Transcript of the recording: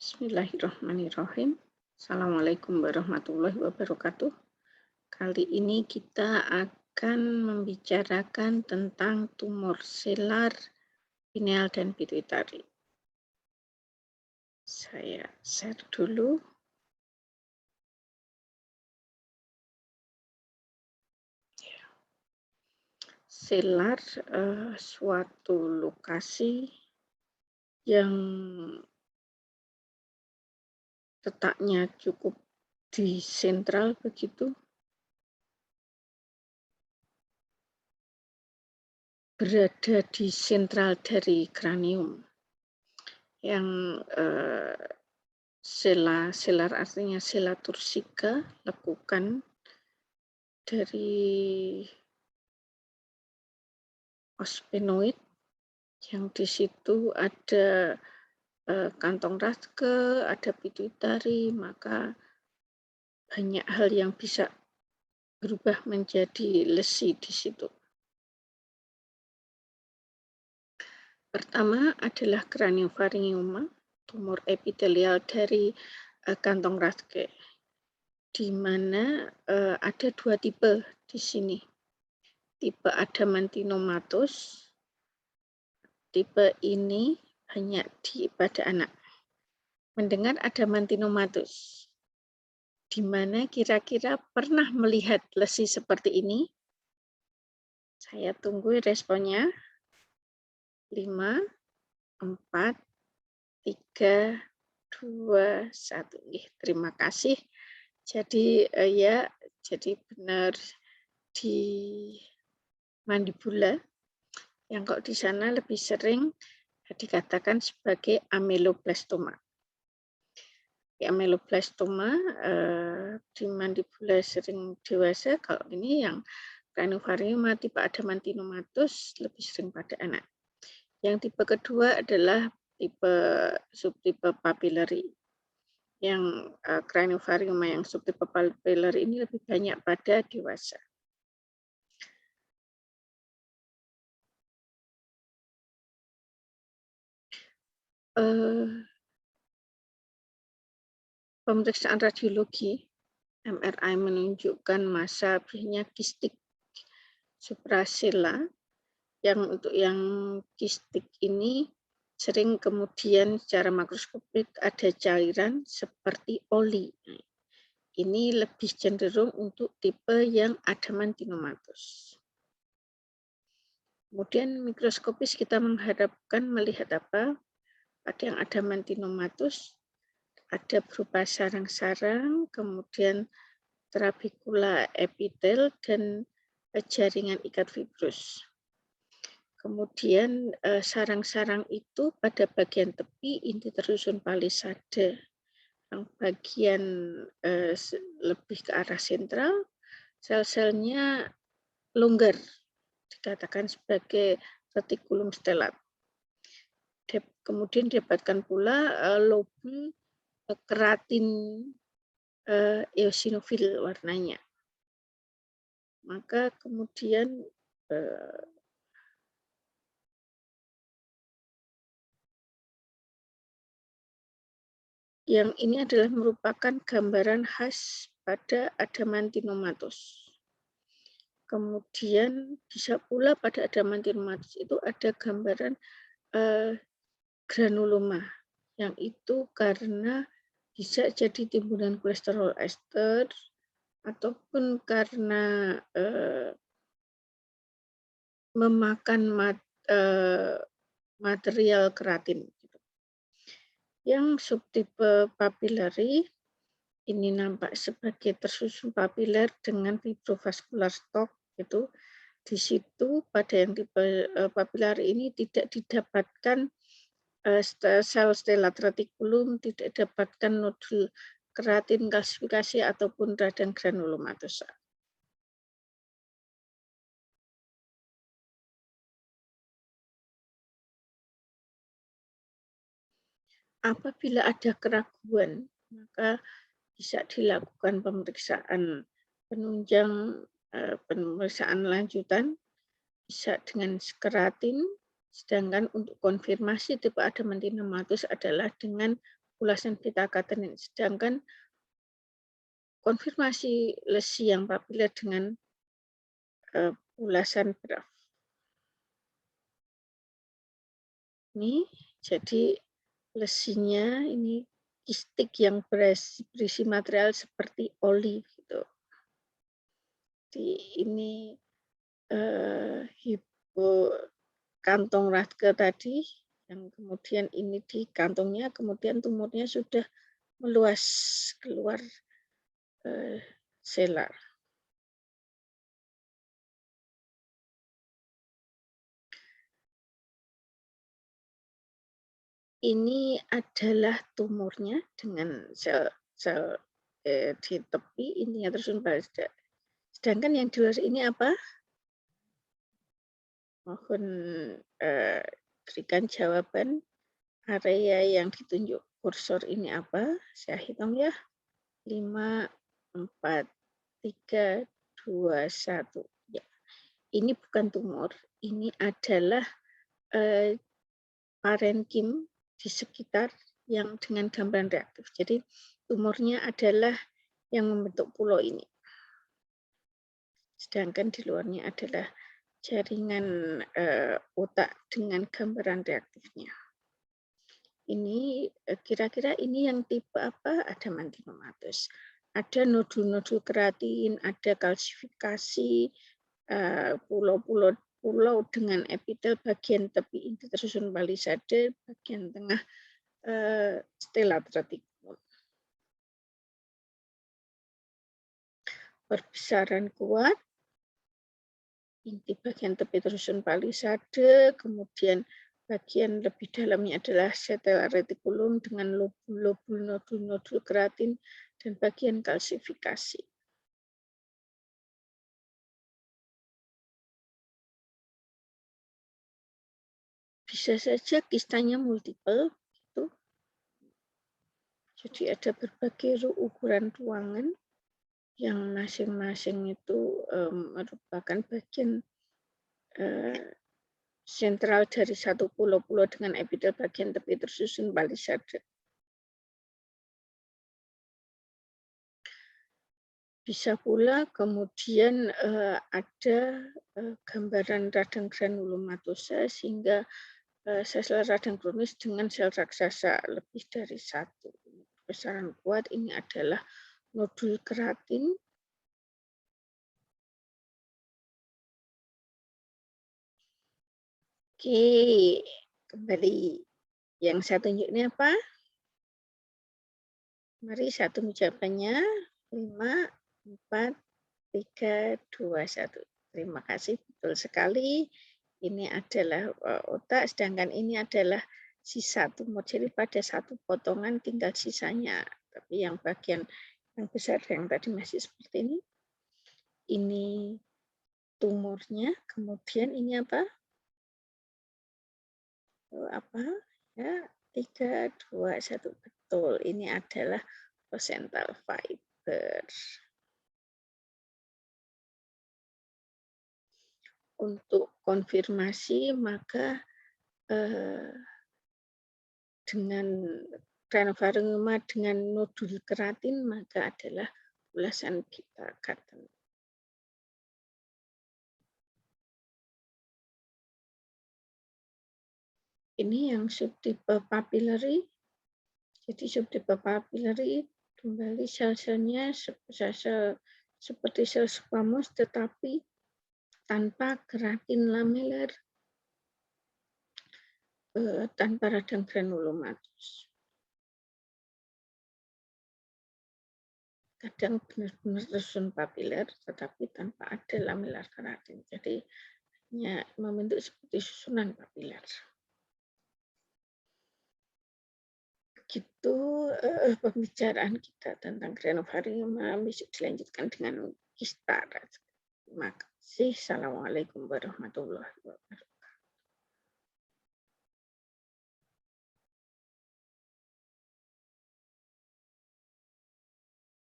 Bismillahirrahmanirrahim. Assalamualaikum warahmatullahi wabarakatuh. Kali ini kita akan membicarakan tentang tumor selar, pineal, dan pituitari. Saya share dulu. Selar suatu lokasi yang letaknya cukup di sentral begitu, berada di sentral dari kranium yang selar artinya sela tursika, lekukan dari osphenoid yang di situ ada kantong Raschke, ada pituitari, maka banyak hal yang bisa berubah menjadi lesi di situ. Pertama adalah craniofaringioma, tumor epitelial dari kantong Raschke, di mana ada dua tipe di sini. Tipe adamantinomatus, tipe ini hanya pada anak. Mendengar adamantinomatus, di mana kira-kira pernah melihat lesi seperti ini? Saya tunggu responnya. 5, 4, 3, 2, 1. Terima kasih. Jadi jadi benar di mandibula, yang kok di sana lebih sering dikatakan sebagai ameloblastoma. Ameloblastoma di mandibula sering dewasa, kalau ini yang craniofaringioma tipe adamantinomatus lebih sering pada anak. Yang tipe kedua adalah subtipe papillary. Yang craniofaringioma yang subtipe papillary ini lebih banyak pada dewasa. Pemeriksaan radiologi MRI menunjukkan massa biasanya kistik suprasela, yang untuk yang kistik ini sering kemudian secara makroskopik ada cairan seperti oli. Ini lebih cenderung untuk tipe yang adamantinomatus. Kemudian mikroskopis kita mengharapkan melihat apa? Pada yang adamantinomatus ada berupa sarang-sarang, kemudian trabekula epitel, dan jaringan ikat fibrus. Kemudian sarang-sarang itu pada bagian tepi inti terusun palisade, yang bagian lebih ke arah sentral, sel-selnya longgar, dikatakan sebagai retikulum stellat. Kemudian didapatkan pula lobul keratin eosinofil warnanya. Maka kemudian yang ini adalah merupakan gambaran khas pada adamantinomatus. Kemudian bisa pula pada adamantinomatus itu ada gambaran granuloma, yang itu karena bisa jadi timbunan kolesterol ester ataupun karena memakan material keratin. Yang subtipe papillary ini nampak sebagai tersusun papiler dengan fibrovaskular stalk itu. Di situ pada yang tipe papillary ini tidak didapatkan sel stellat reticulum, tidak didapatkan nodul keratin kalsifikasi ataupun radang granulomatosa. Apabila ada keraguan, maka bisa dilakukan pemeriksaan penunjang, pemeriksaan lanjutan, bisa dengan keratin, sedangkan untuk konfirmasi tipe adamantinomatus adalah dengan ulasan beta catenin. Sedangkan konfirmasi lesi yang papiler dengan ulasan BRAF. Ini jadi lesinya ini kistik yang berisi material seperti oli gitu. Jadi ini kantong Rathke tadi yang kemudian ini di kantongnya, kemudian tumornya sudah meluas keluar selar. Ini adalah tumornya dengan sel-sel di tepi, intinya tersusun pada. Sedangkan yang di luar ini apa? Mohon berikan jawaban. Area yang ditunjuk kursor ini apa? Saya hitung ya. 5, 4, 3, 2, 1. Ya. Ini bukan tumor, ini adalah parenkim di sekitar yang dengan gambaran reaktif. Jadi tumornya adalah yang membentuk pulau ini. Sedangkan di luarnya adalah jaringan otak dengan gambaran reaktifnya. Ini kira-kira ini yang tipe apa? Ada mantinomatus. Ada nodul-nodul keratin, ada kalsifikasi, pulau-pulau dengan epitel bagian tepi inti tersusun balisade, bagian tengah stela reticulum. Perbesaran kuat, inti bagian tepi tersusun balisade, kemudian bagian lebih dalamnya adalah stela reticulum dengan lobul-lobul nodul-nodul keratin dan bagian kalsifikasi. Bisa saja kistanya multiple, gitu. Jadi ada berbagai ukuran ruangan yang masing-masing itu merupakan bagian sentral dari satu pulau-pulau dengan epitel bagian tepi tersusun balisade. Bisa pula kemudian ada gambaran radang granulomatosa sehingga sel radang kronis dengan sel raksasa lebih dari satu. Besaran kuat ini adalah nodul keratin. Oke, kembali. Yang saya tunjuk ini apa? Mari saya tunggu jawabannya. 5, 4, 3, 2, 1. Terima kasih, betul sekali. Ini adalah otak, sedangkan ini adalah sisa tumor. Jadi pada satu potongan tinggal sisanya. Tapi yang bagian yang besar yang tadi masih seperti ini. Ini tumornya, kemudian ini apa? Apa? Ya, 3, 2, 1. Betul, ini adalah placental fiber. Untuk konfirmasi maka dengan craniofaryngoma dengan nodul keratin maka adalah ulasan beta catenin. Ini yang subtipe papillary. Jadi subtipe papillary kembali sel-selnya seperti sel squamous tetapi tanpa keratin lameller, tanpa radang granulomatus. Kadang benar-benar tersusun papiler tetapi tanpa ada lameller keratin. Jadi hanya membentuk seperti susunan papiler. Begitu pembicaraan kita tentang craniofaryngoma, besok dilanjutkan dengan kista. Terima kasih. Assalamualaikum warahmatullahi wabarakatuh.